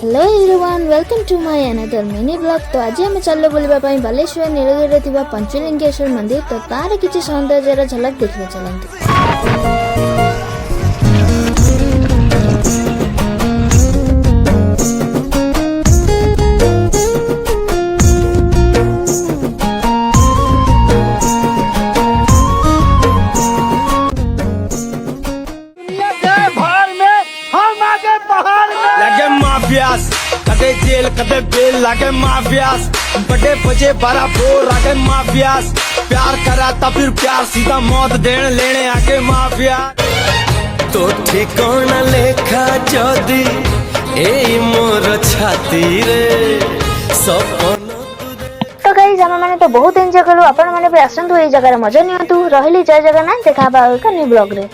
Hello everyone, welcome to my another mini blog. तो आज आम चलो बुलवा बालेश्वर नीलगिरी थिबा पंचलिंगेश्वर मंदिर। तो तार किसी सौंदर्यर झलक देखिए चलते। कदे जेल कदे बेल लागे माफियास, बड़े बजे बड़ा बोर आगे माफियास। प्यार करा था फिर प्यार सीधा मौत देन लेने आगे माफिया। तो ठिकाना लेखा जदी ए मोर छाती रे सपन। तो गाइस हम माने तो बहुत एंजॉय करू। आपण माने भी आसंतु ए जगह रे मजा नियंतु। रहली जय जगन्नाथ। देखा बा का न्यू ब्लॉग रे।